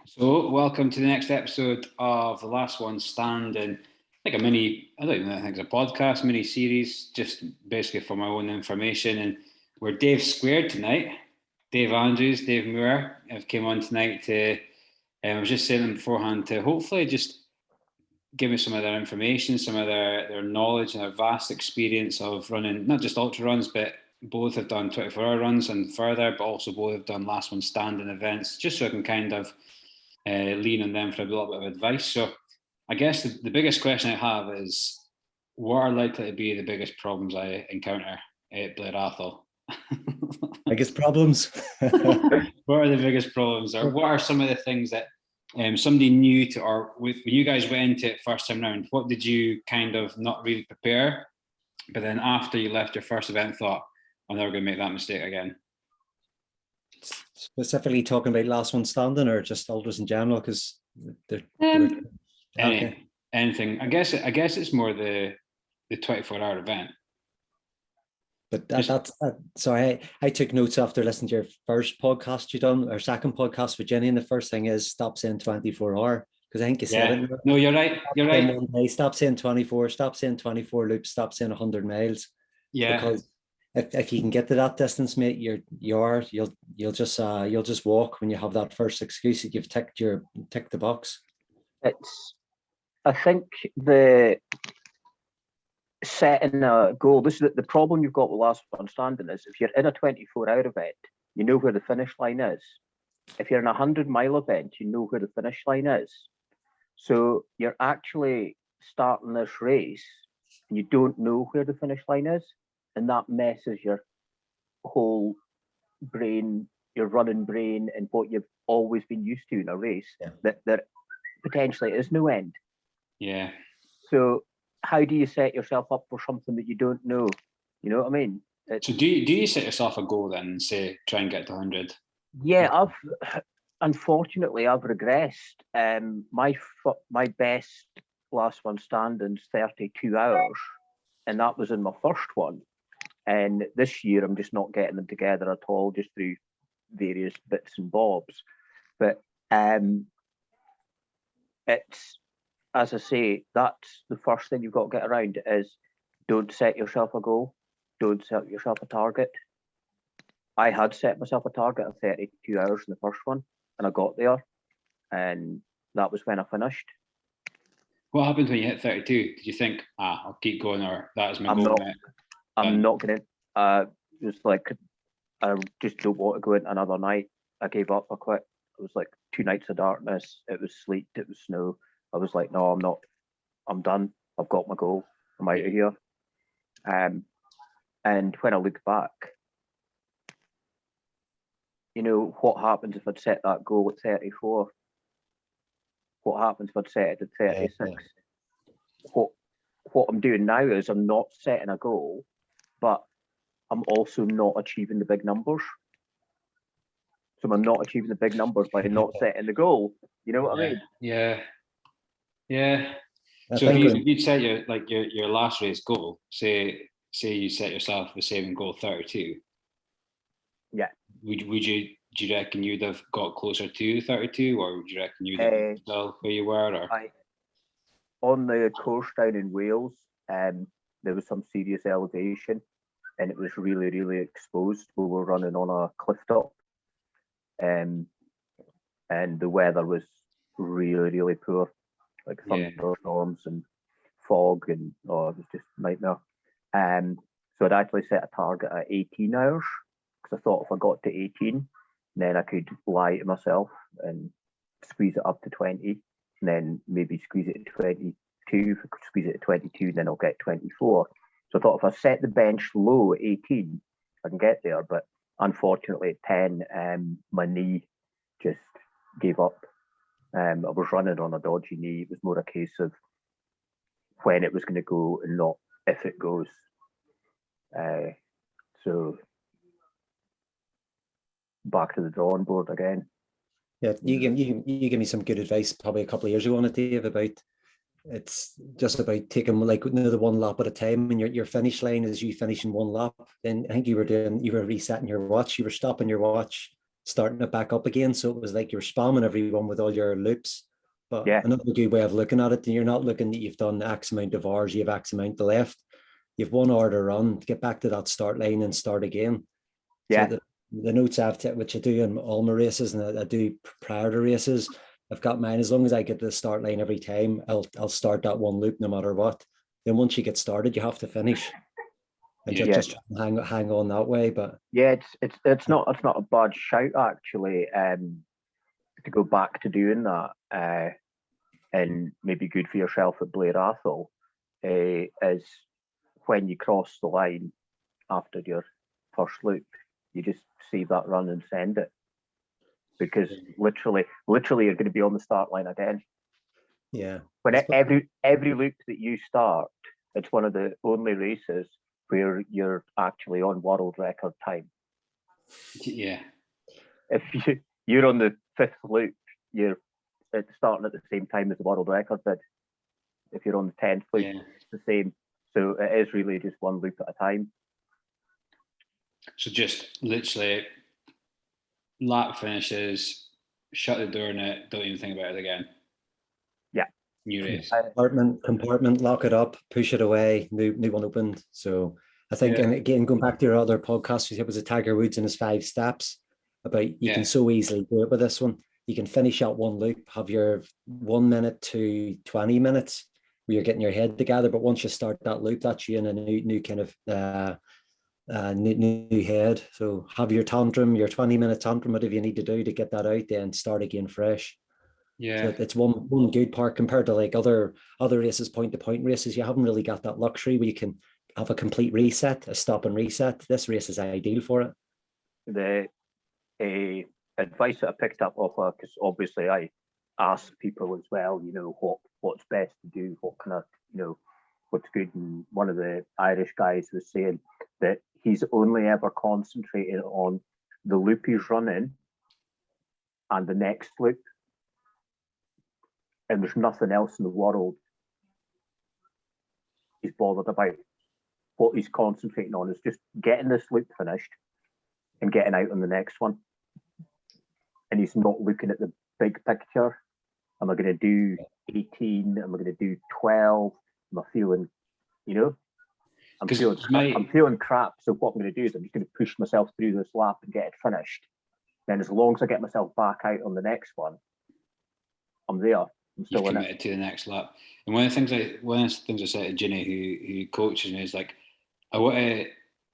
So, welcome to the next episode of The Last One Standing. Like a mini, I don't even think it's a podcast, mini series, just basically for my own information. And we're Dave Squared tonight. Dave Andrews, Dave Moore have came on tonight to, I was just saying them beforehand, to hopefully just give me some of their information, some of their knowledge and their vast experience of running, not just ultra runs, but both have done 24-hour runs and further, but also both have done Last One Standing events, just so I can kind of lean on them for a little bit of advice. So I guess the biggest question I have is, what are likely to be the biggest problems I encounter at Blair Athol? Biggest problems? What are the biggest problems? Or what are some of the things that somebody new to, or when you guys went into it first time round, what did you kind of not really prepare, but then after you left your first event thought, I'm never going to make that mistake again? Specifically talking about Last One Standing or just ultras in general? Because anything. I guess it's more the 24-hour event. But that's so I took notes after listening to your first podcast you done, or second podcast with Jenny, and the first thing is stop saying 24-hour, because I think you said it. No, you're right. You're right. One day, stop saying 24. Stop saying 24 loops. Stop saying 100 miles. Yeah. Because if you can get to that distance, mate, you'll just walk when you have that first excuse that you've ticked the box. I think the setting a goal. This is the problem you've got with Last One Standing is if you're in a 24-hour event, you know where the finish line is. If you're in a 100-mile event, you know where the finish line is. So you're actually starting this race and you don't know where the finish line is, and that messes your whole brain, your running brain, and what you've always been used to in a race. Yeah. That there potentially is no end. Yeah. So how do you set yourself up for something that you don't know? You know what I mean? So do you set yourself a goal then and say, try and get to 100? Yeah, unfortunately I've regressed. My best Last One Standing's 32 hours, and that was in my first one. And this year I'm just not getting them together at all, just through various bits and bobs. But it's, as I say, that's the first thing you've got to get around is don't set yourself a goal. Don't set yourself a target. I had set myself a target of 32 hours in the first one, and I got there, and that was when I finished. What happened when you hit 32? Did you think, I'll keep going, or that is my goal? I'm not going to. It was like, I just don't want to go in another night. I gave up. I quit. It was like 2 nights of darkness. It was sleet. It was snow. I was like, no, I'm not. I'm done. I've got my goal. I'm out of here. And when I look back, you know, what happens if I'd set that goal at 34? What happens if I'd set it at 36? Yeah. What I'm doing now is I'm not setting a goal, but I'm also not achieving the big numbers. So I'm not achieving the big numbers by not setting the goal. You know what I mean? Yeah. Yeah. So if you'd set your last race goal, say you set yourself the saving goal 32. Yeah. Do you reckon you'd have got closer to 32, or would you reckon you'd have still where you were? Or? On the course down in Wales, there was some serious elevation, and it was really, really exposed. We were running on a cliff top, and the weather was really, really poor, like thunderstorms and fog, and it was just a nightmare. So I'd actually set a target at 18 hours, because I thought if I got to 18, then I could lie to myself and squeeze it up to 20, and then maybe squeeze it to 22. If I could squeeze it to 22, then I'll get 24. So I thought if I set the bench low at 18, I can get there. But unfortunately at 10, my knee just gave up. I was running on a dodgy knee. It was more a case of when it was going to go and not if it goes. So back to the drawing board again. Yeah, you give me some good advice probably a couple of years ago on it, Dave, about it's just about taking like another one lap at a time, and your finish line is you finishing one lap. Then I think you were resetting your watch, you were stopping your watch, starting it back up again. So it was like you're spamming everyone with all your loops. But Yeah. another good way of looking at it, you're not looking that you've done X amount of hours, you have X amount left. You've 1 hour to run, get back to that start line and start again. Yeah. So the notes I've taken, which I do in all my races, and I do prior to races, I've got mine. As long as I get to the start line every time, I'll start that one loop no matter what. Then once you get started, you have to finish, and just try and hang on that way. But yeah, it's not a bad shout actually. To go back to doing that, and maybe good for yourself at Blair Athol, is when you cross the line after your first loop, you just save that run and send it, because literally you're going to be on the start line again. Yeah. When every loop that you start, it's one of the only races where you're actually on world record time. Yeah. If you're on the 5th loop, you're starting at the same time as the world record did. If you're on the 10th loop, it's the same. So it is really just one loop at a time. So just literally lap finishes, shut the door in it, don't even think about it again. Yeah. New race. Compartment, lock it up, push it away, new one opened. So I think, and again, going back to your other podcast, it was a Tiger Woods and his 5 steps about you can so easily do it with this one. You can finish out one loop, have your 1 minute to 20 minutes where you're getting your head together. But once you start that loop, that's you in a new kind of new head. So have your tantrum, your 20-minute tantrum, whatever you need to do to get that out, then start again fresh. Yeah. So it's one good part compared to like other races, point-to-point races. You haven't really got that luxury where you can have a complete reset, a stop and reset. This race is ideal for it. The advice that I picked up off her, because obviously I ask people as well, what's best to do, what kind of, what's good. And one of the Irish guys was saying that he's only ever concentrated on the loop he's running and the next loop. And there's nothing else in the world he's bothered about. What he's concentrating on is just getting this loop finished and getting out on the next one. And he's not looking at the big picture. Am I going to do 18? Am I going to do 12? Am I feeling, I'm feeling crap. So what I'm going to do is I'm just going to push myself through this lap and get it finished. Then as long as I get myself back out on the next one, I'm there. I'm still You've committed to the next lap. And one of the things I said to Ginny, who coaches me, is like, I want to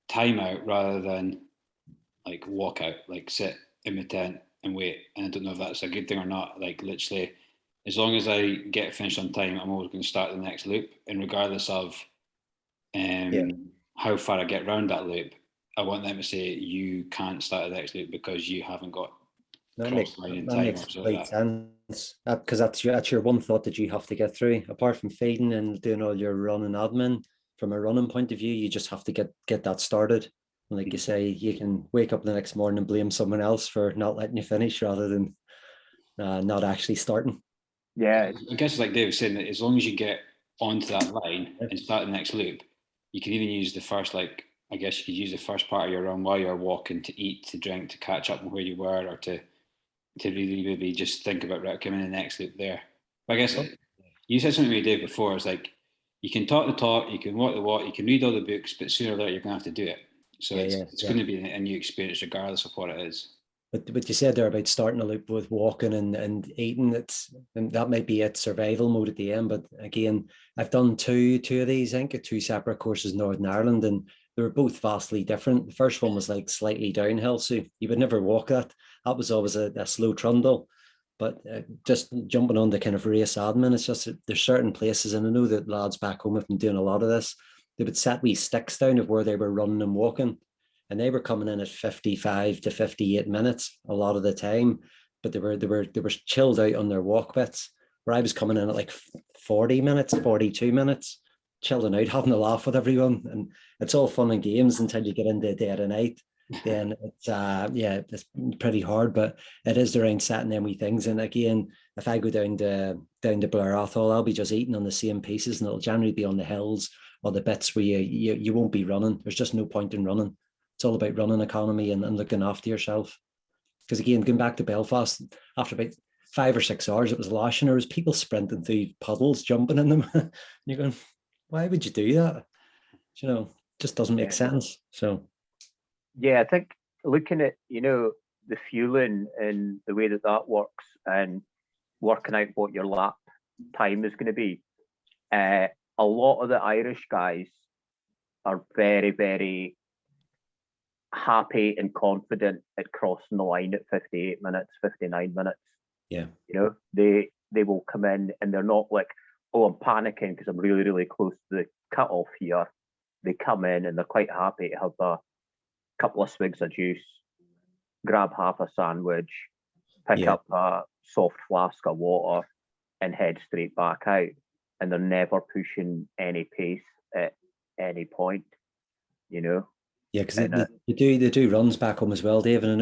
time out rather than like walk out, like sit in my tent and wait. And I don't know if that's a good thing or not. Like literally, as long as I get finished on time, I'm always going to start the next loop. And regardless of how far I get around that loop, I want them to say you can't start the next loop because you haven't got crossed the line in time. That makes complete sense. Because that's your one thought that you have to get through. Apart from feeding and doing all your running admin, from a running point of view, you just have to get that started. And like you say, you can wake up the next morning and blame someone else for not letting you finish rather than not actually starting. Yeah. I guess it's like Dave was saying, that as long as you get onto that line and start the next loop, you can even use the first, I guess you could use the first part of your run while you're walking to eat, to drink, to catch up on where you were, or to really maybe just think about, right, coming in the next loop there. But I guess you said something to me, Dave, before. It's like, you can talk the talk, you can walk the walk, you can read all the books, but sooner or later you're going to have to do it. So it's going to be a new experience regardless of what it is. But you said there about starting a loop with walking and eating, and that might be it, survival mode at the end. But again, I've done two of these, I think, two separate courses in Northern Ireland, and they were both vastly different. The first one was like slightly downhill, so you would never walk that. That was always a slow trundle. But just jumping on the kind of race admin, it's just there's certain places, and I know that lads back home have been doing a lot of this. They would set wee sticks down of where they were running and walking, and they were coming in at 55 to 58 minutes a lot of the time, but they were chilled out on their walk bits, where I was coming in at like 40 minutes, 42 minutes, chilling out, having a laugh with everyone. And it's all fun and games until you get into the dead of night. Then it's pretty hard, but it is around setting them wee things. And again, if I go down to Blair Athol, I'll be just eating on the same pieces, and it'll generally be on the hills or the bits where you won't be running. There's just no point in running. It's all about running economy and looking after yourself. because again, going back to Belfast, after about 5 or 6 hours, it was lashing. There was people sprinting through puddles, jumping in them. And you're going, why would you do that? You know, just doesn't make sense. So yeah, I think looking at, you know, the fueling and the way that works, and working out what your lap time is going to be, a lot of the Irish guys are very, very happy and confident at crossing the line at 58 minutes, 59 minutes. yeah, You know, they will come in and they're not like, oh, I'm panicking because I'm really, really close to the cut off here. They come in and they're quite happy to have a couple of swigs of juice, grab half a sandwich, pick up a soft flask of water, and head straight back out. And they're never pushing any pace at any point, you know. yeah, because they do runs back home as well, Dave. And I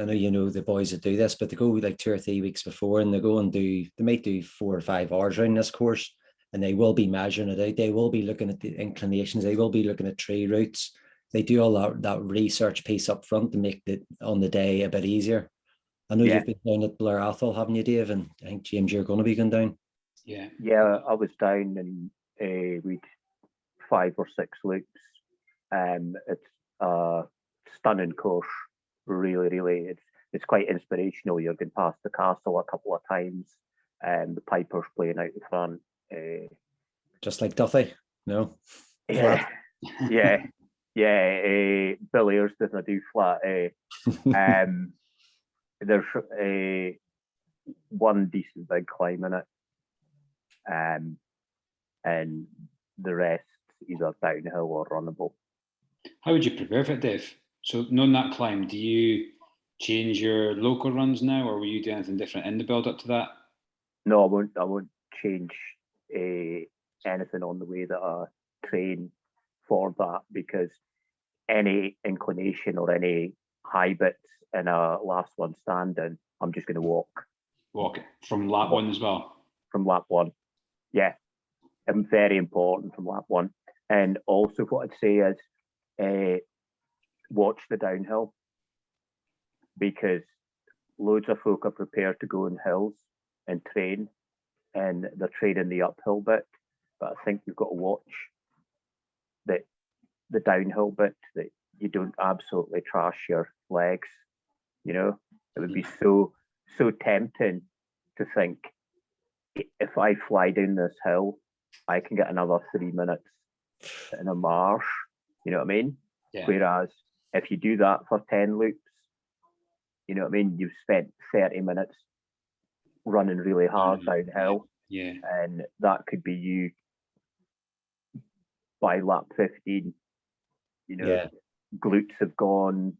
know you know the boys that do this, but they go like 2 or 3 weeks before, and they go and they might do 4 or 5 hours around this course, and they will be measuring it out. They will be looking at the inclinations. They will be looking at tree routes. They do all that research piece up front to make it on the day a bit easier. I know you've been down at Blair Athol, haven't you, Dave? And I think, James, you're going to be going down. Yeah, I was down and we'd 5 or 6 loops. It's a stunning course, really, really. It's quite inspirational. You're going past the castle a couple of times, and the pipers playing out the front. Just like Duffy, no? Yeah, yeah. Bill Ayers doesn't do flat. There's one decent big climb in it, and the rest either downhill or runnable. How would you prepare for it, Dave? So, knowing that climb, do you change your local runs now, or will you do anything different in the build up to that? No, I won't change anything on the way that I train for that, because any inclination or any high bits in a last one standing, I'm just going to walk. Walk it from lap one as well? From lap one, yeah. Very important from lap one. And also what I'd say is watch the downhill, because loads of folk are prepared to go in hills and train, and they're training the uphill bit. But I think you've got to watch the downhill bit, that you don't absolutely trash your legs. You know, it would be so tempting to think, if I fly down this hill, I can get another 3 minutes in a marsh. You know what I mean? Yeah. Whereas if you do that for 10 loops, you know what I mean? You've spent 30 minutes running really hard downhill. Yeah. And that could be you by lap 15. You know, glutes have gone,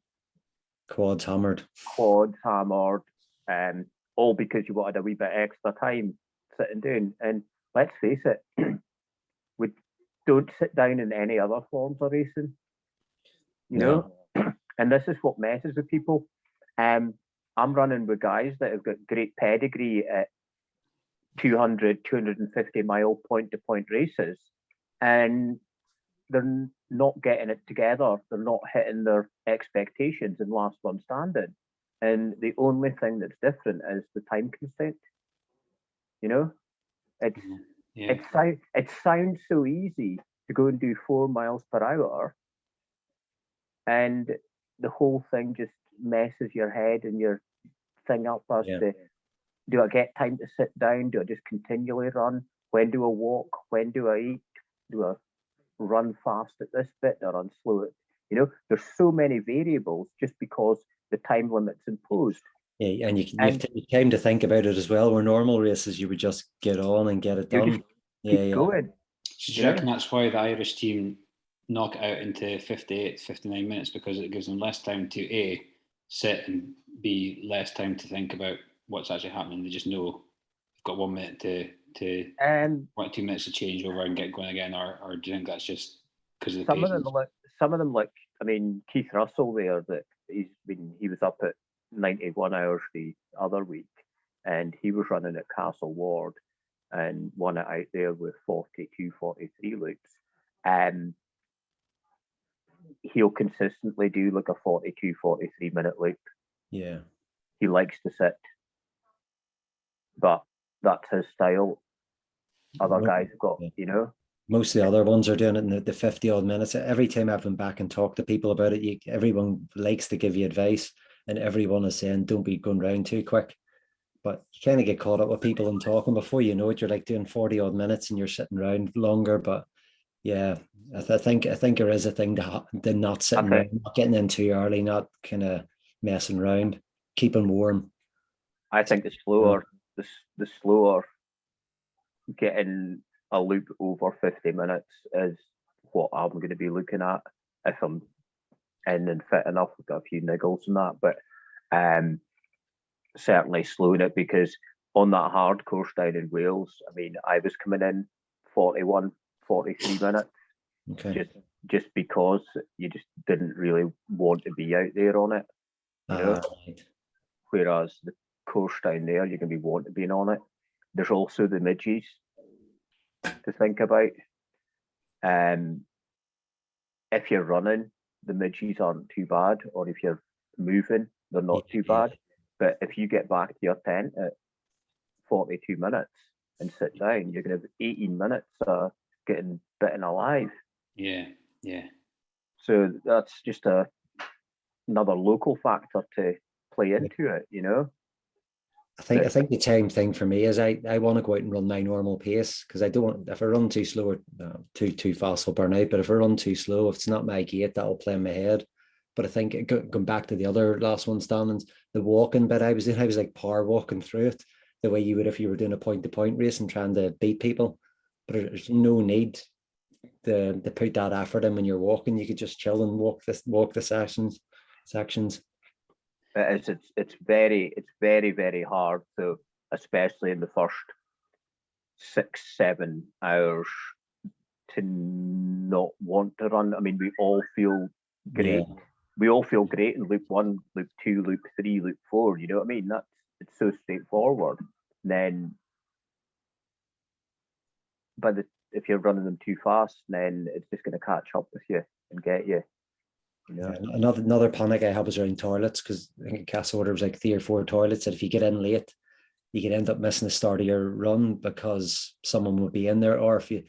quads hammered, all because you wanted a wee bit extra time sitting down. And let's face it, we don't sit down in any other forms of racing, you know. And this is what messes with people. I'm running with guys that have got great pedigree at 200, 250 mile point-to-point races, and they're not getting it together. They're not hitting their expectations in last one standing. And the only thing that's different is the time constraint. You know, it sounds so easy to go and do 4 miles per hour, and the whole thing just messes your head and your thing up as to, do I get time to sit down? Do I just continually run? When do I walk? When do I eat? Do I run fast at this bit or run slow at, you know? There's so many variables just because the time limit's imposed. Yeah, and you have time to think about it as well. Where normal races, you would just get on and get it done. Keep going. So do you reckon that's why the Irish team knock it out into 58, 59 minutes, because it gives them less time to A, sit, and B, less time to think about what's actually happening? They just know they've got 1 minute to 2 minutes to change over and get going again, or do you think that's just because of the some of them, like, I mean, Keith Russell there, that he was up at 91 hours the other week, and he was running at Castle Ward and won it out there with 42, 43 loops. And he'll consistently do like a 42, 43 minute loop. Yeah. he likes to sit, but that's his style. Other guys have got, Most of the other ones are doing it in the 50 odd minutes. Every time I've been back and talked to people about it, everyone likes to give you advice, and everyone is saying, don't be going round too quick. But you kind of get caught up with people and talking. Before you know it, you're like doing 40 odd minutes and you're sitting around longer. But yeah, I think there is a thing to not sitting around, not getting in too early, not kind of messing around, keeping warm. I think the slower getting a loop over 50 minutes is what I'm going to be looking at if I'm in and fit enough. I've got a few niggles and that, but certainly slowing it, because on that hard course down in Wales, I mean, I was coming in 41, 43 minutes, just because you just didn't really want to be out there on it, Right. Whereas the course down there, you're going to be wanting to be on it. There's also the midges to think about. If you're running, the midges aren't too bad, or if you're moving, they're not too bad. But if you get back to your tent at 42 minutes and sit down, you're going to have 18 minutes getting bitten alive. Yeah. So that's just another local factor to play into it, I think the same thing for me is I want to go out and run my normal pace, because I don't, if I run too slow or too fast, I'll burn out. But if I run too slow, if it's not my gait, that'll play in my head. But I think going back to the other last one standings, the walking bit I was like power walking through it the way you would if you were doing a point-to-point race and trying to beat people. But there's no need to put that effort in when you're walking. You could just chill and walk the sections. It's very, very hard. So especially in the first 6-7 hours to not want to run. I mean, we all feel great. Yeah. We all feel great in loop 1, loop 2, loop 3, loop 4. You know what I mean? It's so straightforward. And then, if you're running them too fast, then it's just going to catch up with you and get you. Yeah, another panic I had was around toilets, because I think Castle Order was like 3 or 4 toilets that if you get in late, you could end up missing the start of your run because someone would be in there, or if you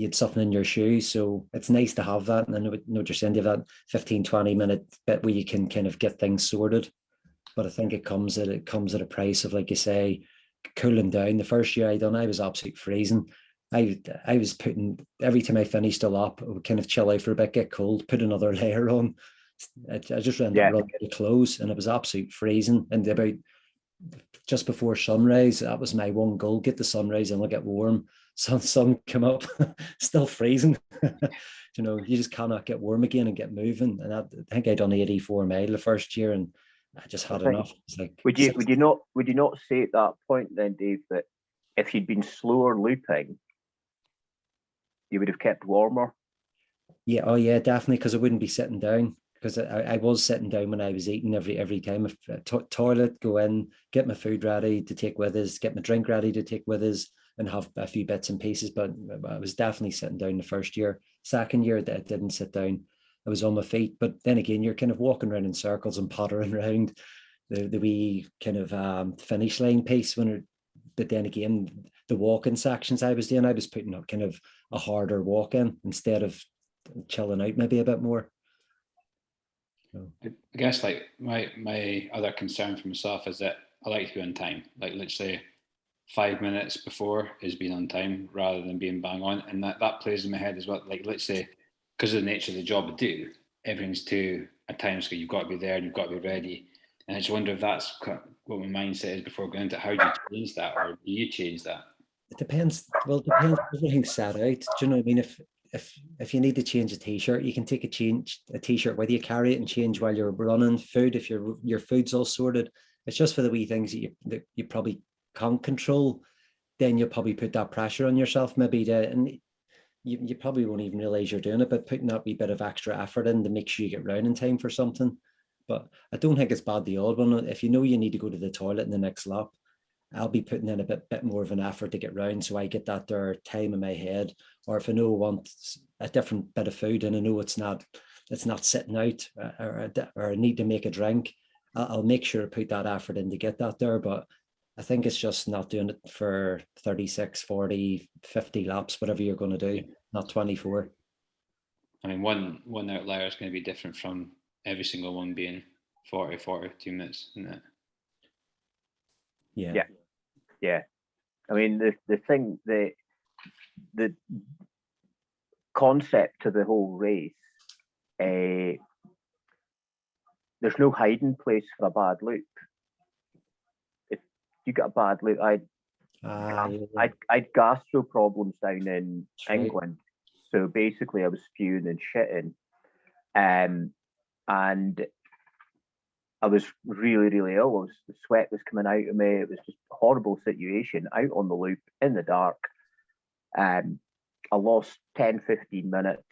had something in your shoe. So it's nice to have that. And I know what you're saying, you have that 15-20 minute bit where you can kind of get things sorted. But I think it comes at a price of, like you say, cooling down. The first year I was absolutely freezing. I was putting, every time I finished a lap, I would kind of chill out for a bit, get cold, put another layer on. I just ended up running out of clothes, and it was absolute freezing. And about just before sunrise, that was my one goal: get the sunrise and I'll get warm. Sun come up, still freezing. You just cannot get warm again and get moving. And I think I done 84 mile the first year, and I just had enough. It's like, would you not say at that point then, Dave, that if you'd been slower looping, you would have kept warmer? Yeah, oh yeah, definitely, because I wouldn't be sitting down. Because I was sitting down when I was eating every time. Toilet, go in, get my food ready to take with us, get my drink ready to take with us, and have a few bits and pieces. But I was definitely sitting down the first year. Second year, that I didn't sit down. I was on my feet. But then again, you're kind of walking around in circles and pottering around the wee kind of finish line piece. But then again, the walking sections I was doing, I was putting up kind of a harder walk in instead of chilling out maybe a bit more. I guess like my other concern for myself is that I like to be on time. Like literally 5 minutes before is being on time rather than being bang on, and that plays in my head as well. Like let's say, because of the nature of the job I do, everything's to a time scale. You've got to be there and you've got to be ready. And I just wonder if that's what my mindset is before going into it. How do you change that, or do you change that? It depends. Well, it depends. Everything's set out. Do you know what I mean? If you need to change a t-shirt, you can take a t-shirt with you, carry it and change while you're running. Food, if your food's all sorted, it's just for the wee things that you probably can't control. Then you'll probably put that pressure on yourself, and you probably won't even realize you're doing it, but putting that wee bit of extra effort in to make sure you get round in time for something. But I don't think it's bad the odd one. If you know you need to go to the toilet in the next lap, I'll be putting in a bit more of an effort to get round, so I get that there time in my head. Or if I know I want a different bit of food and I know it's not sitting out, or I need to make a drink, I'll make sure to put that effort in to get that there, but I think it's just not doing it for 36, 40, 50 laps, whatever you're going to do, not 24. I mean, one outlier is going to be different from every single one being 40, 42 minutes, isn't it? Yeah. I mean, the thing, the concept of the whole race, there's no hiding place for a bad loop. If you got a bad loop, I'd gastro problems down in England. So basically, I was spewing and shitting, and I was really, really ill. The sweat was coming out of me. It was just a horrible situation out on the loop in the dark. I lost 10, 15 minutes,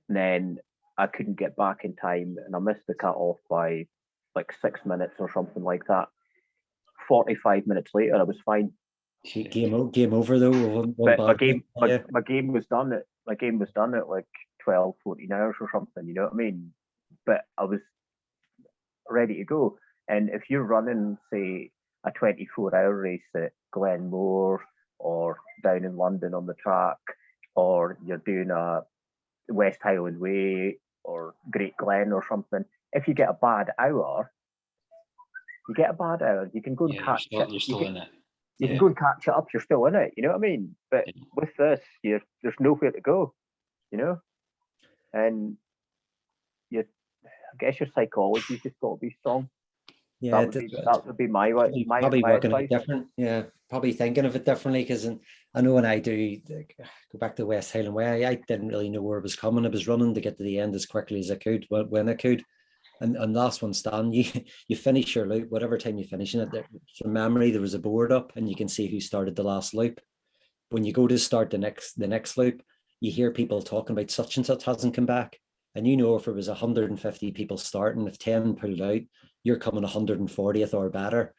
and then I couldn't get back in time, and I missed the cut off by like 6 minutes or something like that. 45 minutes later, I was fine. Game over though. But my game was done at like 12, 14 hours or something. You know what I mean? But I was ready to go. And if you're running, say, a 24-hour race at Glenmore or down in London on the track, or you're doing a West Highland Way or Great Glen or something, if you get a bad hour, you can go and catch it. You're still in it. You can go and catch it up. You're still in it. You know what I mean? But with this, there's nowhere to go. You know, and I guess your psychology's just got to be strong. Yeah, that would be my probably working advice. it different. Yeah, probably thinking of it differently, because I know when I do go back to the West Highland Way, I didn't really know where it was coming. I was running to get to the end as quickly as I could when I could. And last one stand, you finish your loop, whatever time you're finishing it. From memory, there was a board up, and you can see who started the last loop. When you go to start the next loop, you hear people talking about such and such hasn't come back. And you know, if it was 150 people starting, if 10 pulled out, you're coming 140th or better.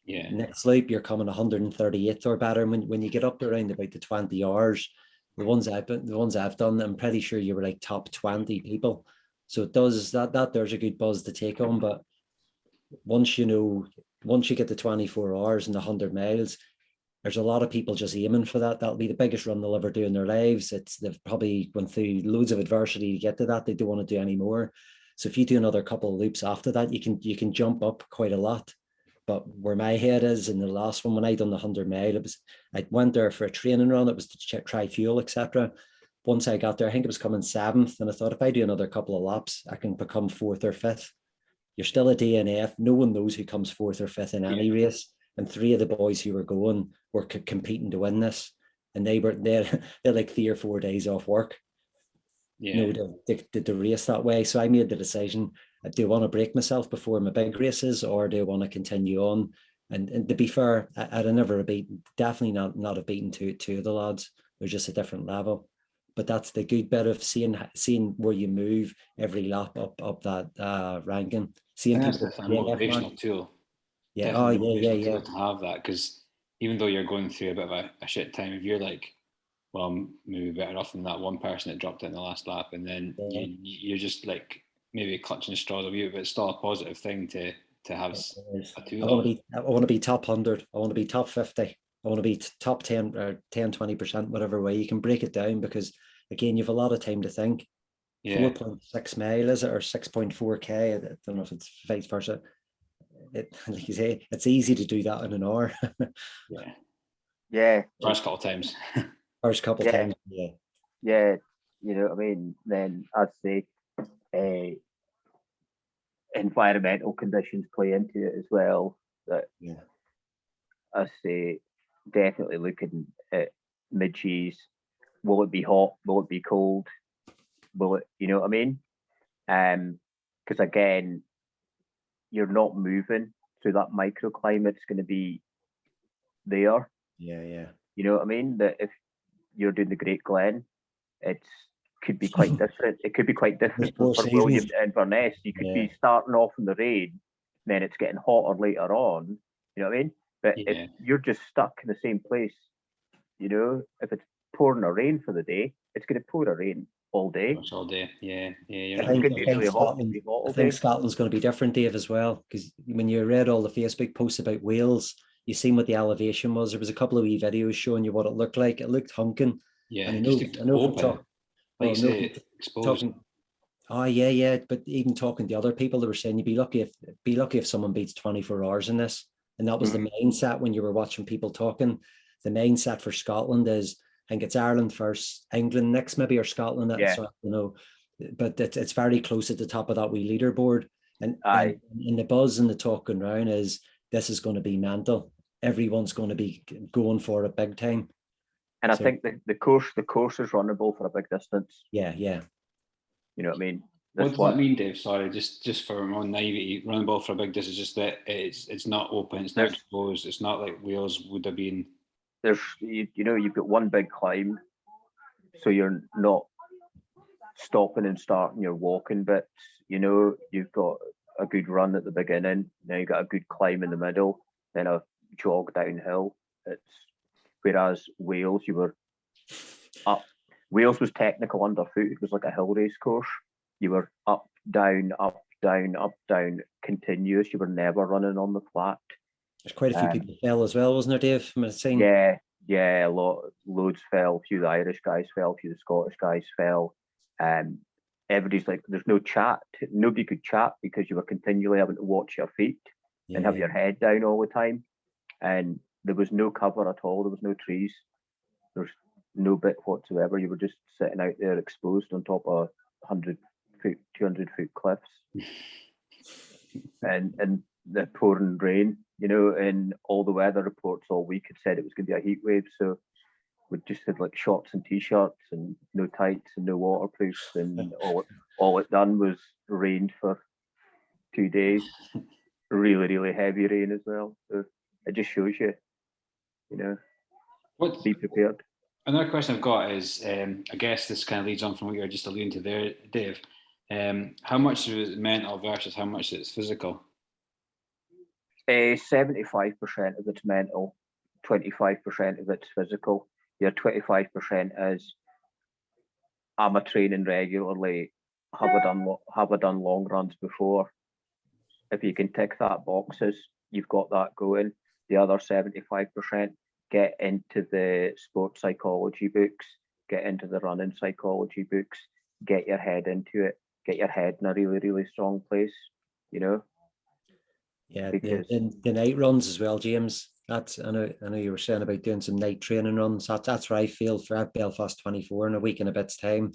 Yeah. Next loop, you're coming 138th or better. And when you get up to around about the 20 hours, the ones I've done, I'm pretty sure you were like top 20 people. So it does that there's a good buzz to take on. But once you get to 24 hours and 100 miles, there's a lot of people just aiming for that. That'll be the biggest run they'll ever do in their lives. They've probably gone through loads of adversity to get to that. They don't want to do any more. So if you do another couple of loops after that, you can jump up quite a lot. But where my head is in the last one, when I done the 100 mile, I went there for a training run. It was to try fuel, etc. Once I got there, I think it was coming 7th, and I thought if I do another couple of laps, I can become 4th or 5th. You're still a DNF. No one knows who comes 4th or 5th in any race. And 3 of the boys who were going were competing to win this, and they're like 3 or 4 days off work. To race that way. So I made the decision: do I want to break myself before my big races, or do I want to continue on? And to be fair, I'd never definitely not have beaten two of the lads. They're just a different level. But that's the good bit of seeing where you move every lap up that ranking. Seeing and people. that's a motivational tool. Yeah. Definitely tool to have that, because even though you're going through a bit of a shit time, if you're like, well, I'm maybe better off than that one person that dropped it in the last lap, and then you're just like maybe clutching the straws of you, but it's still a positive thing to have a tool. I want to be top 100. I want to be top 50. I want to be top 10 or 10, 20%, whatever way. You can break it down, because again, you've a lot of time to think. 4.6 mile, is it, or 6.4k? I don't know if it's vice versa. Like you say, it's easy to do that in an hour. Yeah. First couple times. Times. Yeah. You know what I mean? Then I'd say environmental conditions play into it as well. I say definitely looking at mid-cheese. Will it be hot? Will it be cold? Will it, you know what I mean? Because again, you're not moving, so that microclimate's going to be there. Yeah. You know what I mean? That if you're doing the Great Glen, could be quite different. It could be quite different for William and Inverness. You could be starting off in the rain, then it's getting hotter later on. You know what I mean? But if you're just stuck in the same place, you know, if it's pouring a rain for the day, it's going to pour a rain all day. That's all day. Yeah. You're It's right. going to be really hot. Scotland, Be hot all I think day. Scotland's going to be different, Dave, as well. Because when you read all the Facebook posts about Wales, you seen what the elevation was. There was a couple of wee videos showing you what it looked like. It looked hunking. Yeah, And it just looked I know from open. talk, Like well, you no, say, from exposed. talking. Oh yeah. But even talking to other people, they were saying you'd be lucky if someone beats 24 hours in this. And that was the mindset when you were watching people talking. The mindset for Scotland is, I think it's Ireland first, England next, maybe, or Scotland. Yeah. So, but it's very close at the top of that wee leaderboard. And Aye. the buzz and the talking around is this is going to be mental. Everyone's going to be going for it big time. And I think the course is runnable for a big distance. Yeah. You know what I mean? What does that mean, Dave? Sorry, just for my own naivety, running ball for a big distance is just that it's not open, it's not exposed, it's not like Wales would have been. There's you've got one big climb, so you're not stopping and starting your walking bits. You've got a good run at the beginning, now you've got a good climb in the middle, then a jog downhill. Whereas Wales, you were up. Wales was technical underfoot. It was like a hill race course. You were up, down, up, down, up, down, continuous. You were never running on the flat. There's quite a few people fell as well, wasn't there, Dave? Yeah, loads fell. A few of the Irish guys fell. A few of the Scottish guys fell. Everybody's like, there's no chat. Nobody could chat because you were continually having to watch your feet and have your head down all the time. And there was no cover at all. There was no trees. There's no bit whatsoever. You were just sitting out there exposed on top of 100-foot, 200-foot cliffs. and the pouring rain, and all the weather reports all week had said it was going to be a heat wave. So we just had like shorts and t-shirts and no tights and no waterproofs, and all it done was rained for 2 days. Really, really heavy rain as well. So it just shows you, be prepared. Another question I've got is, I guess this kind of leads on from what you were just alluding to there, Dave. How much is it mental versus how much is physical? 75% of it's mental, 25% of it's physical. Your 25% is, am I training regularly? Have I done long runs before? If you can tick that boxes, you've got that going. The other 75%, get into the sports psychology books, get into the running psychology books, get your head into it, get your head in a really, really strong place, Yeah, because the night runs as well, James. That's I know you were saying about doing some night training runs. That's where I feel for at Belfast 24 in a week and a bit's time.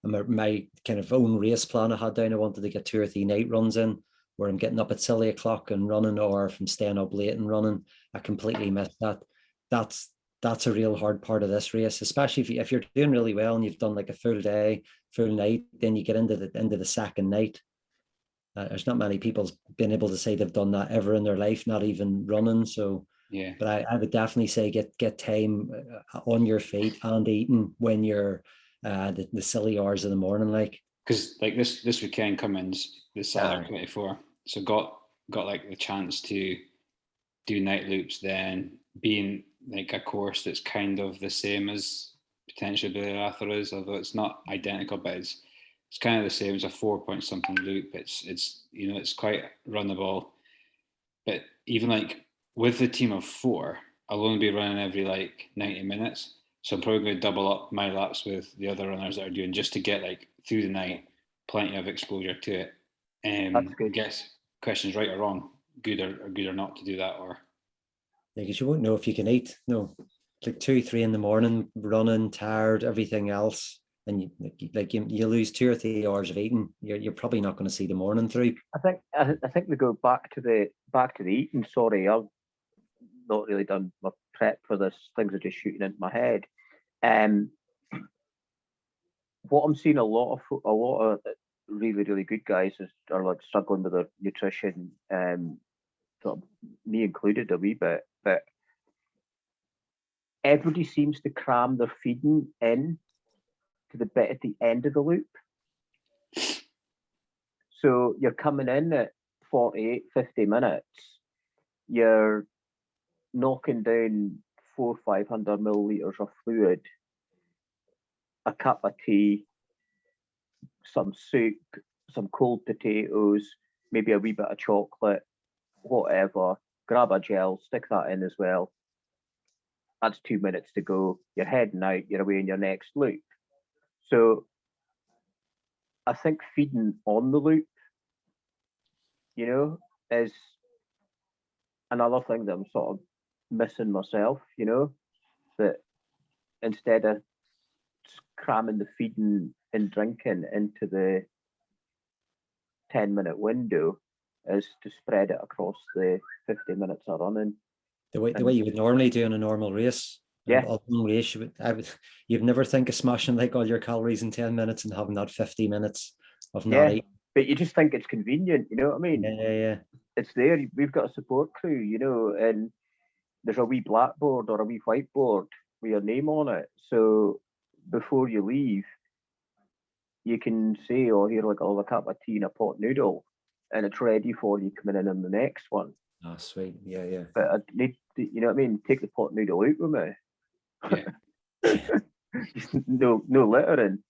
And my kind of own race plan I had down, I wanted to get 2 or 3 night runs in where I'm getting up at silly o'clock and running, or from staying up late and running. I completely missed that. That's a real hard part of this race, especially if you're doing really well and you've done like a full day, full night, then you get into the second night. There's not many people been able to say they've done that ever in their life, not even running. So yeah, but I would definitely say get time on your feet and eating when you're the silly hours of the morning, like. Because like this weekend Cummins, the Saturday 24, so got like the chance to do night loops, then being like a course that's kind of the same as potentially Billy Arthur is, although it's not identical, but it's kind of the same as a 4-point something loop. It's it's quite runnable, but even like with the team of 4, I'll only be running every like 90 minutes. So I'm probably going to double up my laps with the other runners that are doing, just to get like through the night, plenty of exposure to it. That's good. I guess questions right or wrong, good or not to do that, or Because you won't know if you can eat. No, like 2-3 in the morning, running, tired, everything else, and you lose 2 or 3 hours of eating. You're probably not going to see the morning through. I think we go back to the eating. Sorry, I've not really done my prep for this. Things are just shooting into my head. What I'm seeing a lot of really, really good guys are like struggling with their nutrition. Sort of me included a wee bit, but everybody seems to cram their feeding in to the bit at the end of the loop. So you're coming in at 48, 50 minutes, you're knocking down 400-500 milliliters of fluid, a cup of tea, some soup, some cold potatoes, maybe a wee bit of chocolate, whatever. Grab a gel, stick that in as well. That's 2 minutes to go. You're heading out, you're away in your next loop. So I think feeding on the loop, is another thing that I'm sort of missing myself, that instead of cramming the feeding and drinking into the 10-minute window, is to spread it across the 50 minutes of running. The way you would normally do in a normal race. Yeah. A long race, you'd never think of smashing like all your calories in 10 minutes and having that 50 minutes of not eating. But you just think it's convenient, you know what I mean? Yeah. It's there. We've got a support crew, and there's a wee blackboard or a wee whiteboard with your name on it. So before you leave, you can say, "Oh, here, like, I'll have a cup of tea and a pot noodle," and it's ready for you coming in on the next one. Oh, sweet. Yeah. But I need to, you know what I mean? Take the pot noodle out with me. Yeah. no littering.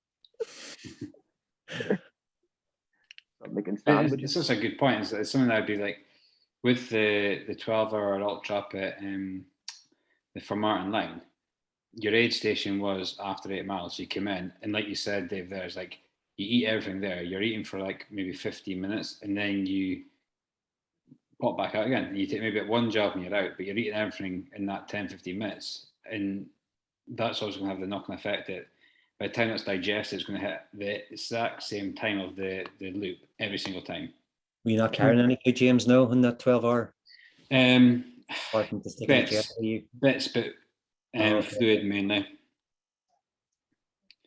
Making sandwiches. It's such a good point. It's something that I'd be like with the 12-hour ultra up at the Formartin line. Your aid station was after 8 miles. You came in, and like you said, Dave, there's like you eat everything there. You're eating for like maybe 15 minutes, and then you pop back out again. And you take maybe one jog and you're out, but you're eating everything in that 10-15 minutes, and that's also going to have the knock-on effect that by the time it's digested, it's going to hit the exact same time of the loop every single time. Were you not carrying any food, James? No, in that 12-hour. Bits, but fluid mainly.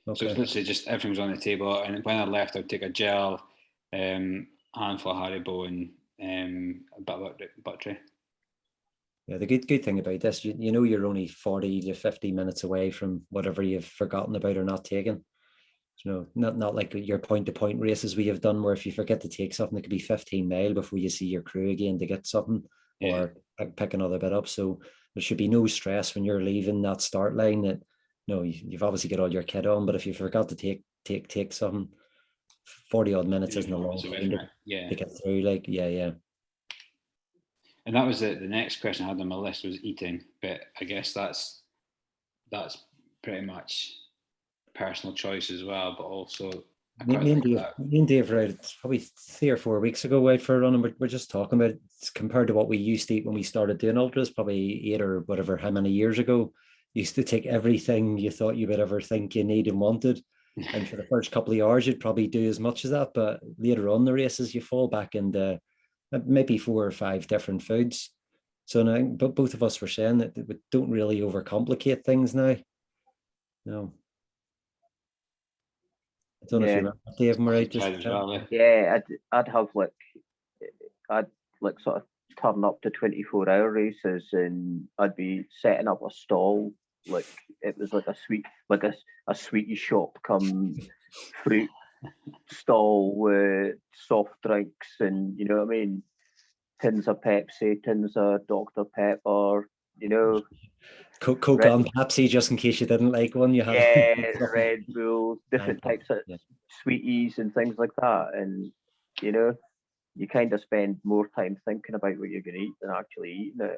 Okay. So it's literally just everything's on the table, and when I left, I'd take a gel, handful of Haribo, and a bit of buttery. Yeah, the good thing about this, you're only 40 to 50 minutes away from whatever you've forgotten about or not taken. Not like your point-to-point races we have done, where if you forget to take something, it could be 15 mile before you see your crew again to get something or pick another bit up. So there should be no stress when you're leaving that start line that, you've obviously got all your kit on, but if you forgot to take something, 40 odd minutes isn't a long time to get through. Like, yeah. And that was the next question I had on my list, was eating, but I guess that's pretty much personal choice as well, but also me and Dave right, probably 3 or 4 weeks ago out for a run, and we're just talking about it, compared to what we used to eat when we started doing ultras, probably 8 or whatever, how many years ago. You used to take everything you thought you would ever think you need and wanted, and for the first couple of hours you'd probably do as much as that, but later on the races you fall back into maybe 4 or 5 different foods. So now, but both of us were saying that we don't really overcomplicate things now. No. I don't know if you remember, Dave, right? Yeah, I'd have like sort of turn up to 24-hour races, and I'd be setting up a stall like it was like a sweetie shop come fruit stall with soft drinks, and you know what I mean, tins of Pepsi, tins of Dr. Pepper, Coke and Pepsi, just in case you didn't like one. You had Red Bull, different types of sweeties and things like that, and you kind of spend more time thinking about what you're going to eat than actually eating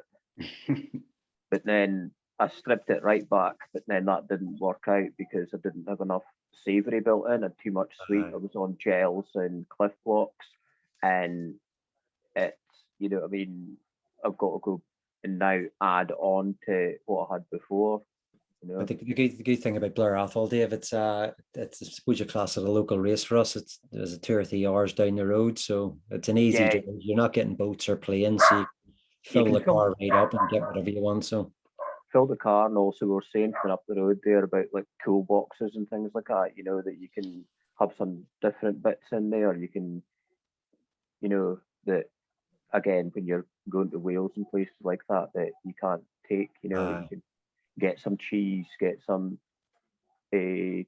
it. But then I stripped it right back, but then that didn't work out because I didn't have enough savoury built in. I had too much sweet. I was on gels and Cliff Blocks, and it's, what I mean, I've got to go and now add on to what I had before. But the good thing about Blair Athol, Dave, it's I suppose you class it a local race for us. There's 2 or 3 hours down the road, so it's an easy job. You're not getting boats or planes, so you fill the car right up and get whatever you want. So fill the car, and also we were saying coming up the road there about like cool boxes and things like that. That you can have some different bits in there. You can, that again when you're going to Wales and places like that you can't take. You can get some cheese, get some tuna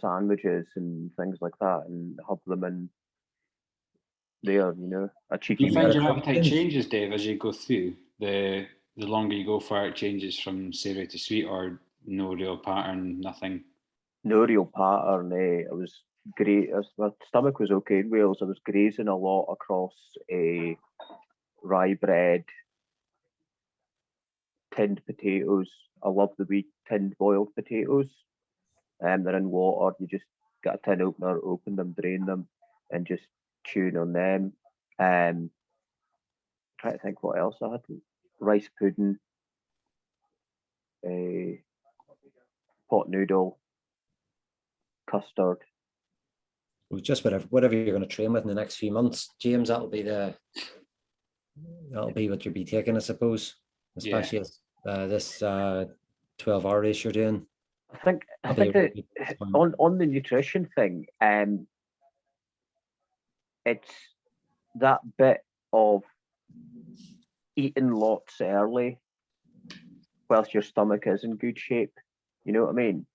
sandwiches and things like that, and have them in there. A cheeky. Do you find your appetite changes, Dave, as you go through? The longer you go for it, changes from savoury to sweet, or no real pattern, nothing? No real pattern. I was my stomach was okay in Wales. I was grazing a lot across a rye bread, tinned potatoes. I love the wee tinned boiled potatoes. They're in water. You just get a tin opener, open them, drain them, and just chewing on them. Try to think what else I had. Rice pudding, a pot noodle, custard. Well, just whatever you're going to train with in the next few months, James, that'll be what you'll be taking, I suppose, especially as this 12-hour race you're doing. I think that on the nutrition thing, it's that bit of eating lots early whilst your stomach is in good shape. You know what I mean?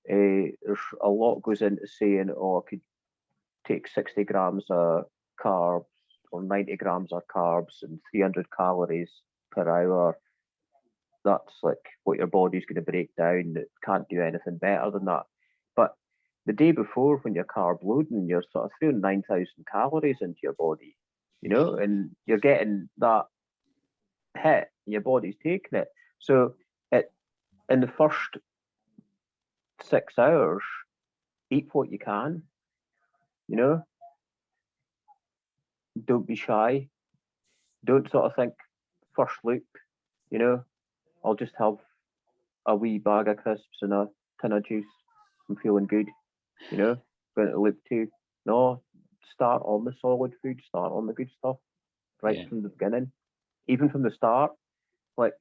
There's a lot goes into saying, oh, I could take 60 grams of carbs or 90 grams of carbs and 300 calories per hour. That's like what your body's going to break down. It can't do anything better than that. But the day before, when you're carb loading, you're sort of throwing 9,000 calories into your body, you know, and you're getting that hit, your body's taking it. So in the first 6 hours, eat what you can, you know. Don't be shy. Don't sort of think first loop, you know, I'll just have a wee bag of crisps and a tin of juice. I'm feeling good, you know, going to loop 2. No, start on the solid food, start on the good stuff right from the beginning. Even from the start, like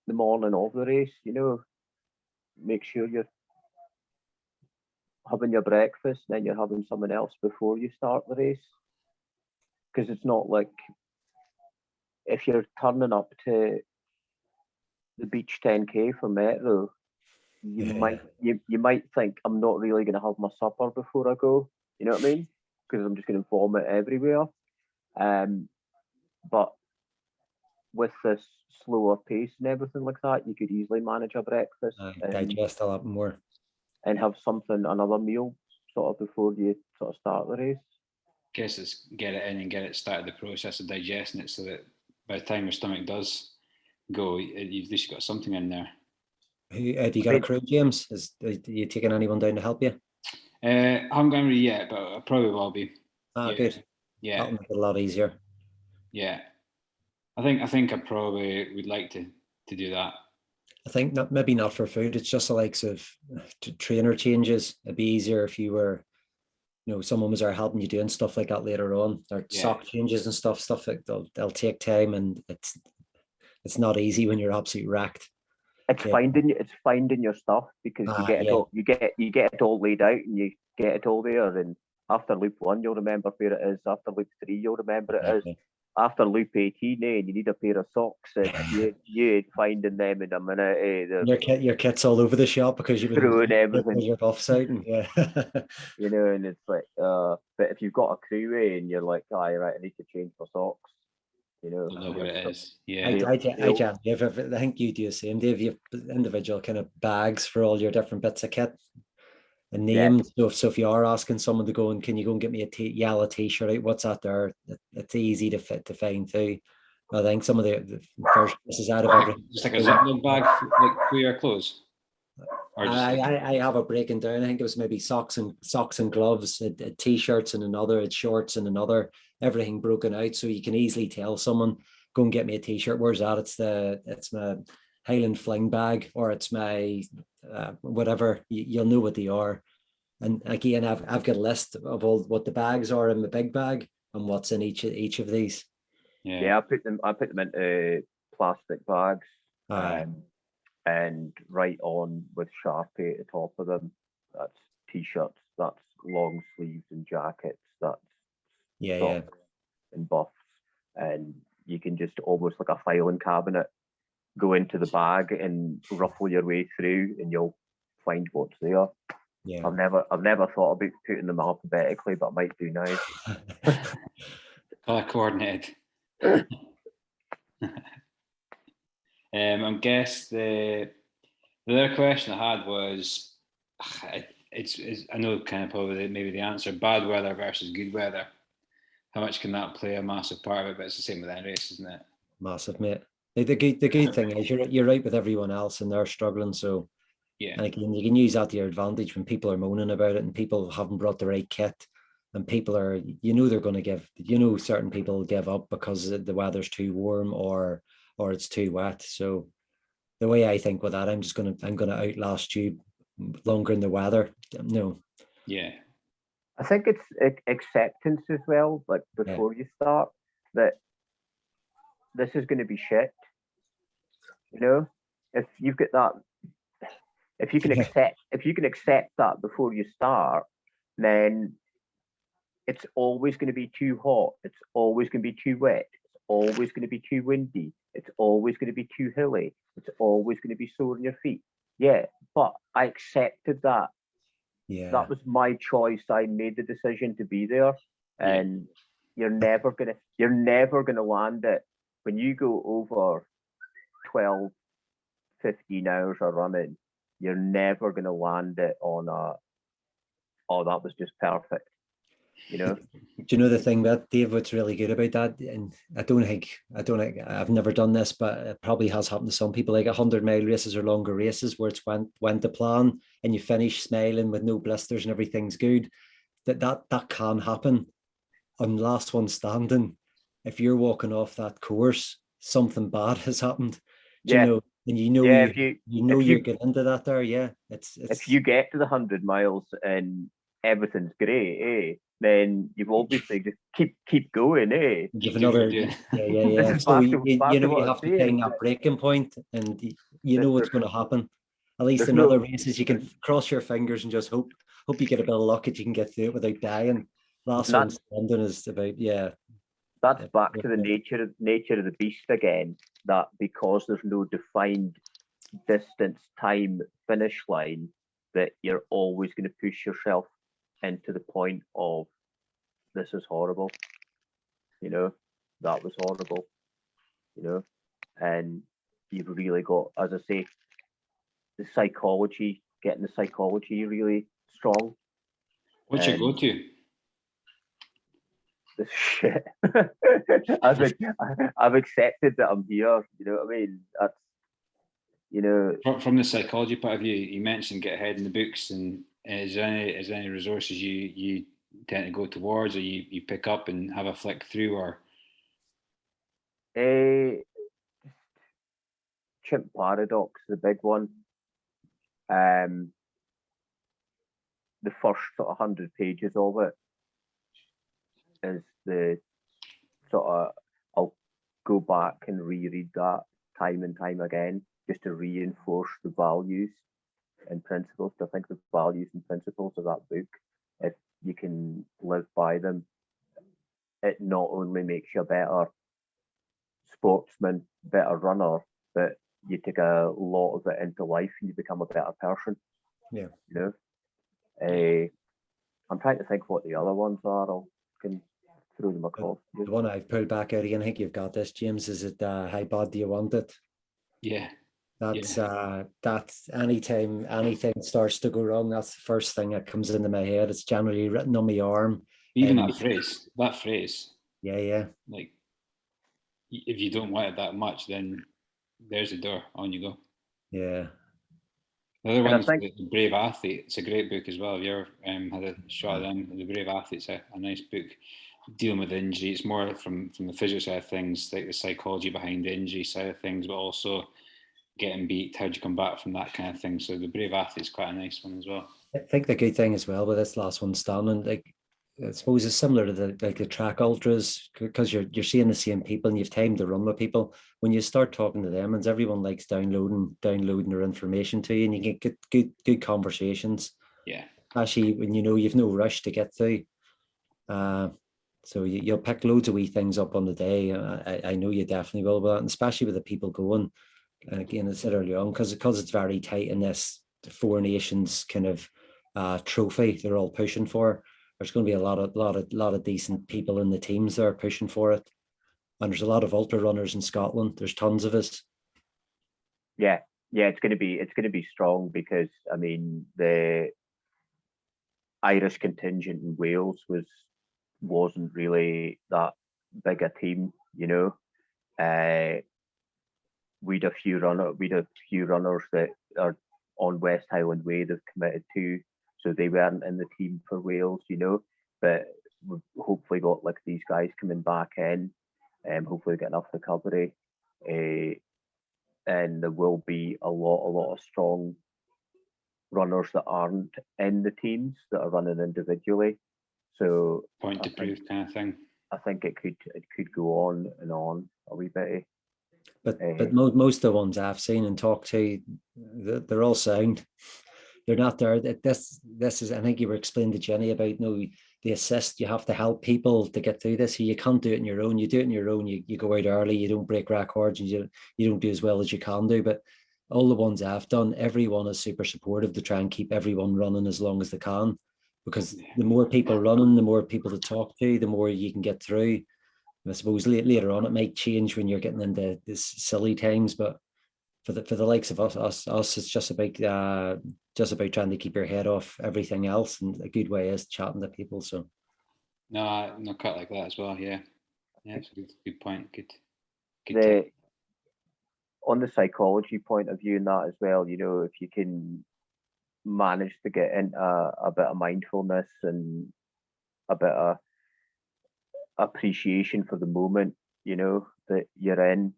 the morning of the race, you know, make sure you're having your breakfast, then you're having something else before you start the race. Because it's not like if you're turning up to the beach 10K for Metro, you might think I'm not really going to have my supper before I go. You know what I mean? Because I'm just going to vomit everywhere. But with this slower pace and everything like that, you could easily manage a breakfast and digest a lot more and have another meal sort of before you sort of start the race. Guess it's get it in and get it started the process of digesting it, so that by the time your stomach does go, you've at least got something in there. Do you got a crew, James? Are you taking anyone down to help you? I haven't got anybody yet, but I probably will be. Good. Yeah, that'll make it a lot easier. Yeah, I think I probably would like to do that. I think maybe not for food. It's just the likes of trainer changes. It'd be easier if you were, you know, someone was there helping you doing stuff like that later on. Or sock changes and stuff like they'll take time, and it's not easy when you're absolutely racked. It's finding your stuff, because you get it all laid out and you get it all there, and after loop 1 you'll remember where it is, after loop 3 you'll remember it is, after loop 18 and you need a pair of socks and you ain't finding them in a minute. Your kit's all over the shop because you've been throwing everything, your buffs out, and you know, and it's like but if you've got a crew and you're like, right, I need to change my socks, you know, I know what it is. Yeah, I think you do the same, Dave. You have individual kind of bags for all your different bits of kit and names. So if you are asking someone to go and can you go and get me a yellow t-shirt out, what's that there? It's easy to find too. I think some of the first pieces out of everything. Just like a Ziploc bag, like for your clothes. I have a breaking down. I think it was maybe socks and gloves, t-shirts and another, shorts and another, everything broken out, so you can easily tell someone, go and get me a t-shirt. Where's that? It's my Highland Fling bag, or it's my whatever. You'll know what they are. And again, I've got a list of all what the bags are in the big bag and what's in each of these. I put them into plastic bags. And write on with Sharpie at the top of them. That's t-shirts, that's long sleeves and jackets, that's socks and buffs. And you can just almost like a filing cabinet go into the bag and ruffle your way through, and you'll find what's there. Yeah, I've never thought about putting them alphabetically, but I might do now. Color coordinated. I guess the other question I had was, it's I know kind of probably maybe the answer, bad weather versus good weather. How much can that play a massive part of it? But it's the same with any race, isn't it? Massive, mate. The good thing is you're right with everyone else and they're struggling. So, Yeah. and again, you can use that to your advantage when people are moaning about it and people haven't brought the right kit and people are, they're going to give, certain people will give up because the weather's too warm or it's too wet. So the way I think with that, I'm going to outlast you longer in the weather. No. Yeah. I think it's acceptance as well, like before you start, that this is going to be shit. If you've got that, if you can accept that before you start, then it's always going to be too hot. It's always going to be too wet. It's always going to be too windy. It's always going to be too hilly. It's always going to be sore in your feet. Yeah, but I accepted that. Yeah, that was my choice. I made the decision to be there, and you're never gonna land it when you go over 12, 15 hours of running. You're never gonna land it on oh, that was just perfect. Do you know the thing that Dave? What's really good about that, and I don't think I've never done this, but it probably has happened to some people, like 100-mile races or longer races where it's went to plan and you finish smiling with no blisters and everything's good. That can happen on last one standing. If you're walking off that course, something bad has happened. Do you know? And you're getting into that there. Yeah, it's if you get to the 100 miles and everything's great, then you've obviously just keep going, Give another, yeah. So you have to find that breaking point, and you know what's going to happen. At least in other races, you can cross your fingers and just hope you get a bit of luck that you can get through it without dying. Last one's London is about That's back to the nature of the beast again. That because there's no defined distance, time, finish line, that you're always going to push yourself into the point of this is horrible. That was horrible. And you've really got, as I say, getting the psychology really strong. What's your go-to? This shit. I've accepted that I'm here. You know what I mean? That's From the psychology point of view, you mentioned get ahead in the books, and is there any resources you tend to go towards, or you pick up and have a flick through, or? Chimp Paradox, the big one. The first sort of 100 pages of it is the sort of, I'll go back and reread that time and time again just to reinforce the values and principles. I think the values and principles of that book, if you can live by them, it not only makes you a better sportsman, better runner, but you take a lot of it into life and you become a better person. Yeah. I'm trying to think what the other ones are. I can throw them across. The one I've pulled back out again, I think you've got this, James. Is it how bad do you want it? Yeah. That's anytime anything starts to go wrong, that's the first thing that comes into my head. It's generally written on my arm. Even that phrase. Yeah. Like, if you don't want it that much, then there's the door, on you go. Yeah. The other one's The Brave Athlete. It's a great book as well. Have you ever had a shot at them? The Brave Athlete's a nice book dealing with injury. It's more from the physio side of things, like the psychology behind the injury side of things, but also getting beat, how do you come back from that kind of thing. So the Brave Athlete's quite a nice one as well. I think the good thing as well with this last one standing, like I suppose it's similar to the track ultras, because you're seeing the same people and you've time to run with people. When you start talking to them, and everyone likes downloading their information to you, and you get good conversations. Yeah. Especially when you've no rush to get through. So you'll pick loads of wee things up on the day. I know you definitely will, but especially with the people going. And again, I said earlier on, because it's very tight in this Four Nations kind of trophy they're all pushing for. There's going to be a lot of decent people in the teams that are pushing for it, and there's a lot of ultra runners in Scotland. There's tons of us. Yeah, it's going to be strong because I mean the Irish contingent in Wales wasn't really that big a team, you know. We'd a few runners that are on West Highland Way they've committed to, so they weren't in the team for Wales, you know. But we've hopefully got like these guys coming back in, hopefully get enough recovery, and there will be a lot of strong runners that aren't in the teams that are running individually. So point to prove kind of thing. I think it could go on and on a wee bit. But most of the ones I've seen and talked to, they're all sound. They're not there. This is, I think you were explaining to Jenny about, the assist. You have to help people to get through this. You can't do it on your own. You do it on your own. You go out early. You don't break records, and you don't do as well as you can do. But all the ones I've done, everyone is super supportive to try and keep everyone running as long as they can. Because the more people running, the more people to talk to, the more you can get through. I suppose later on it might change when you're getting into this silly times, but for the likes of us, it's just about trying to keep your head off everything else, and a good way is chatting to people. So no cut like that as well. Yeah, it's a good point. On the psychology point of view and that as well, you know, if you can manage to get into a bit of mindfulness and a bit of appreciation for the moment, you know, that you're in,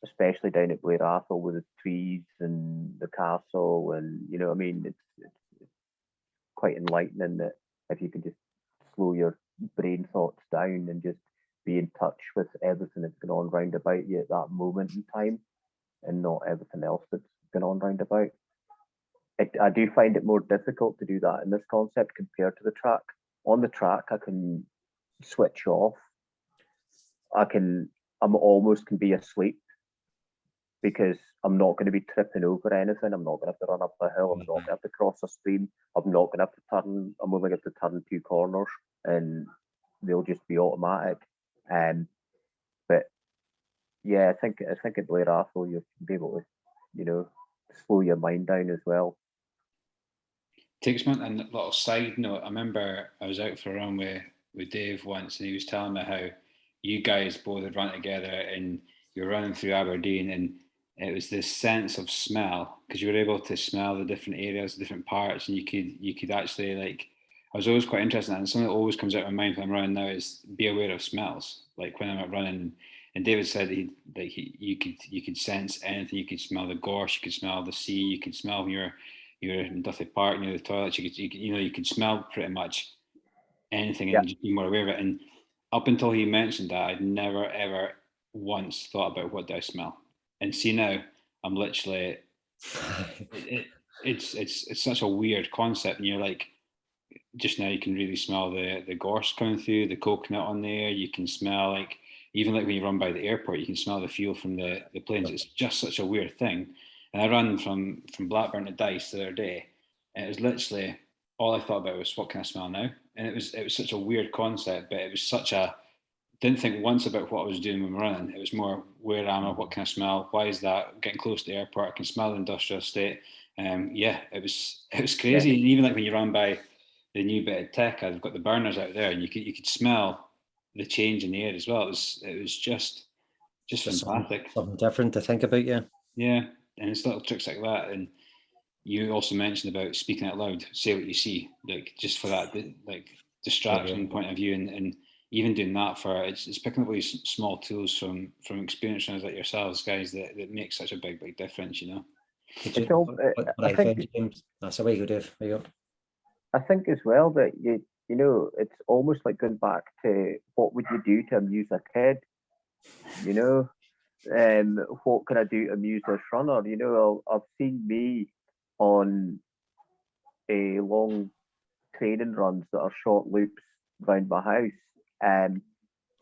especially down at Blair Athol with the trees and the castle, and you know, I mean, it's quite enlightening that if you can just slow your brain thoughts down and just be in touch with everything that's going on round about you at that moment in time, and not everything else that's going on round about. I do find it more difficult to do that in this concept compared to the track. On the track, I can switch off. I'm almost can be asleep because I'm not going to be tripping over anything. I'm not going to have to run up a hill. I'm not going to have to cross a stream. I'm not going to have to turn. I'm only going to have to turn 2 corners, and they'll just be automatic. But yeah, I think at Blair Athol you'll be able to, you know, slow your mind down as well. Takes me on a little side note. I remember I was out for a run with Dave once, and he was telling me how you guys both had run together and you're running through Aberdeen, and it was this sense of smell, because you were able to smell the different areas, the different parts, and you could actually, like, I was always quite interested in that, and something that always comes out of my mind when I'm running now is be aware of smells. Like when I'm out running, and David said you could sense anything. You could smell the gorse, you could smell the sea, you could smell you're in Duffy Park near the toilets. You could smell pretty much anything and just be more aware of it. And up until he mentioned that, I'd never ever once thought about what do I smell. And see now, I'm literally it's such a weird concept, and you're like, just now you can really smell the gorse coming through, the coconut on there. You can smell, like, even like when you run by the airport, you can smell the fuel from the planes. It's just such a weird thing. And I ran from Blackburn to Dice the other day, and it was literally all I thought about was what can I smell now? And it was such a weird concept, but it was such a didn't think once about what I was doing when running. It was more, where am I? What can I smell? Why is that? Getting close to the airport, I can smell the industrial estate. It was crazy. Yeah. And even like when you run by the new bit of tech, I've got the burners out there, and you could smell the change in the air as well. It was just fantastic. Something different to think about, yeah. Yeah, and it's little tricks like that. And you also mentioned about speaking out loud, say what you see, like just for that like distraction point of view, and even doing that for it's picking up these small tools from experienced runners like yourselves, guys, that make such a big difference, you know. I think that's the way you go, Dave. There you go. I think as well that you know, it's almost like going back to what would you do to amuse a kid, you know. What can I do to amuse this runner? You know, I've seen me on a long training runs that are short loops around my house,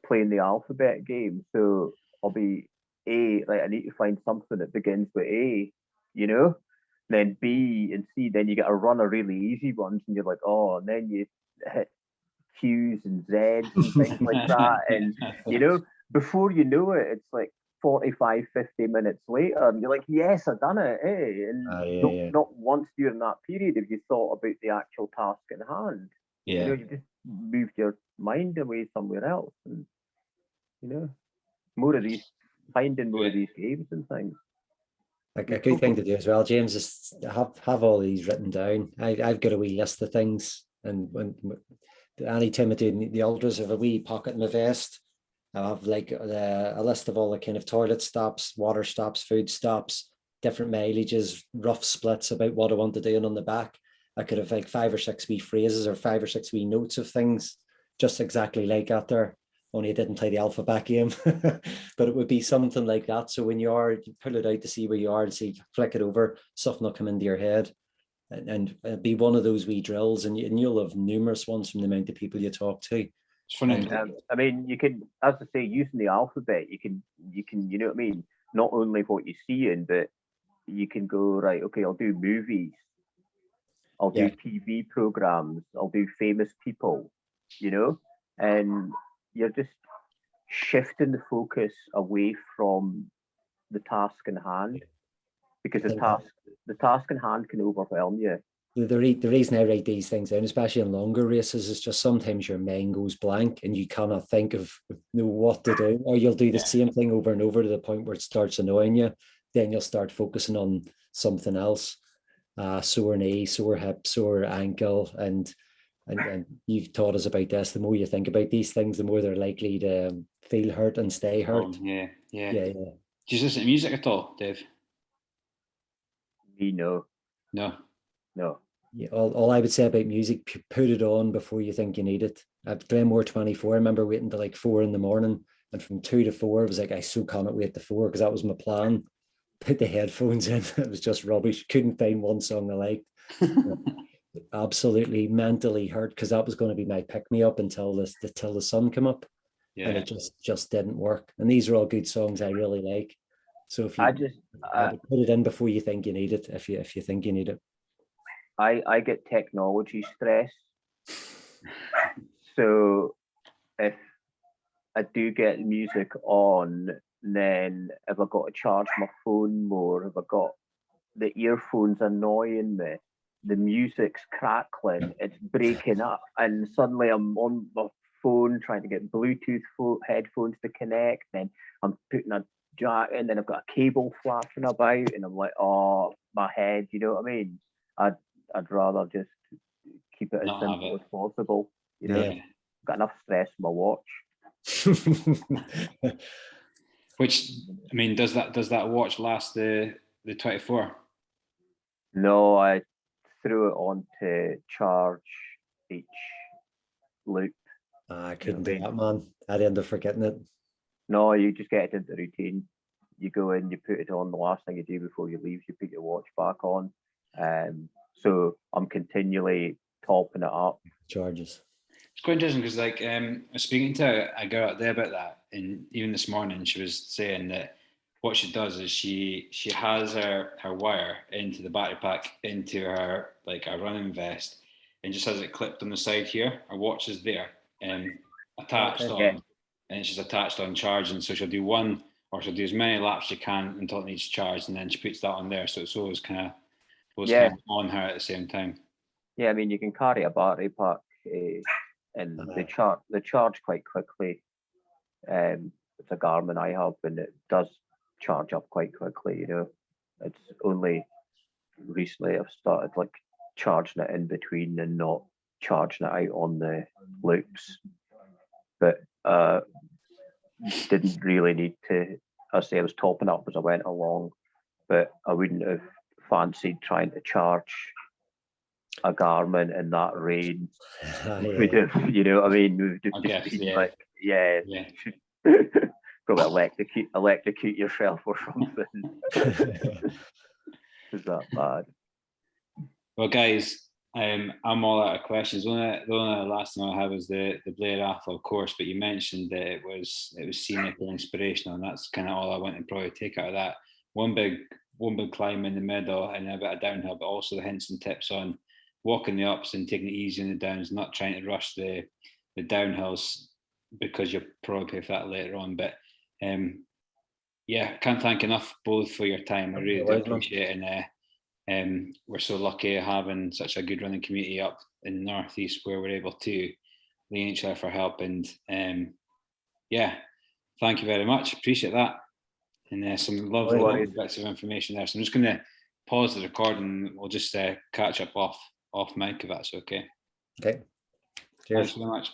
playing the alphabet game. So I'll be A, like I need to find something that begins with A, you know, then B and C, then you get a run of really easy ones, and you're like, oh, and then you hit Q's and Z's and things like that, and you know, before you know it, it's like 45, 50 minutes later, and you're like, yes, I've done it, eh? And not once during that period have you thought about the actual task in hand. Yeah. You just moved your mind away somewhere else. And, more of these, finding more of these games and things. A good thing to do as well, James, is have all these written down. I've got a wee list of things, and when any time I do the ultras, I have a wee pocket in my vest. I have like a list of all the kind of toilet stops, water stops, food stops, different mileages, rough splits about what I want to do, and on the back I could have like 5 or 6 wee phrases or 5 or 6 wee notes of things, just exactly like that there. Only I didn't play the alphabet game, but it would be something like that. So when you pull it out to see where you are and see, flick it over, something will come into your head, and be one of those wee drills, and you'll have numerous ones from the amount of people you talk to. It's funny. I mean, you can, as I say, using the alphabet, you can, you know what I mean? Not only what you see in, but you can go, right, okay, I'll do movies, I'll do TV programs, I'll do famous people, and you're just shifting the focus away from the task in hand, because the task in hand can overwhelm you. The reason I write these things down, especially in longer races, is just sometimes your mind goes blank and you cannot think of what to do, or you'll do the same thing over and over to the point where it starts annoying you. Then you'll start focusing on something else. Sore knee, sore hip, sore ankle, and you've taught us about this. The more you think about these things, the more they're likely to feel hurt and stay hurt. Yeah. Do you listen to music at all, Dave? Me, no. Yeah, all I would say about music, put it on before you think you need it. At Glenmore 24, I remember waiting till like 4 a.m, and from 2 to 4, it was like, I so cannot wait to 4, because that was my plan. Put the headphones in. It was just rubbish. Couldn't find one song I liked. Absolutely mentally hurt, because that was going to be my pick-me-up until the sun came up. And it just didn't work. And these are all good songs I really like. So if you put it in before you think you need it, if you think you need it. I get technology stress. So if I do get music on, then have I got to charge my phone more? Have I got the earphones annoying me? The music's crackling, it's breaking up, and suddenly I'm on my phone trying to get Bluetooth headphones to connect. Then I'm putting a jack in, then I've got a cable flapping about, and I'm like, oh, my head, you know what I mean? I'd rather just keep it as simple as possible. I've got enough stress in my watch. Which, I mean, does that watch last the 24? No, I threw it on to charge each loop. I couldn't do that, man. I'd end up forgetting it. No, you just get it into routine. You go in, you put it on. The last thing you do before you leave, you put your watch back on. So I'm continually topping it up. Charges. It's quite interesting because, like, I was speaking to a girl out there about that, and even this morning she was saying that what she does is she has her wire into the battery pack into her like a running vest, and just has it clipped on the side here. Her watch is there and attached on, and she's attached on charging. So she'll do one, or she'll do as many laps she can until it needs charged, and then she puts that on there. So it's always kind of on her at the same time. Yeah, I mean, you can carry a battery pack, and they charge quite quickly. It's a Garmin I have, and it does charge up quite quickly. It's only recently I've started like charging it in between and not charging it out on the loops. But didn't really need to. I was topping up as I went along, but I wouldn't have fancied trying to charge a Garmin in that rain. Would have, you know what I mean? Would have just been like, probably electrocute yourself or something. Is that bad? Well, guys, I'm all out of questions. The only last thing I have is the Blair Athol course, but you mentioned that it was scenic and inspirational, and that's kind of all I want to probably take out of that. One big climb in the middle and a bit of downhill, but also the hints and tips on walking the ups and taking it easy in the downs, not trying to rush the downhills, because you'll probably pay for that later on. But yeah, can't thank enough both for your time. I really do Always, man. appreciate it. And we're so lucky having such a good running community up in the northeast where we're able to lean each other for help. And yeah, thank you very much. Appreciate that. And some lovely bits of information there. So I'm just going to pause the recording. We'll just catch up off mic if that's okay. Okay. Cheers. Thanks very much.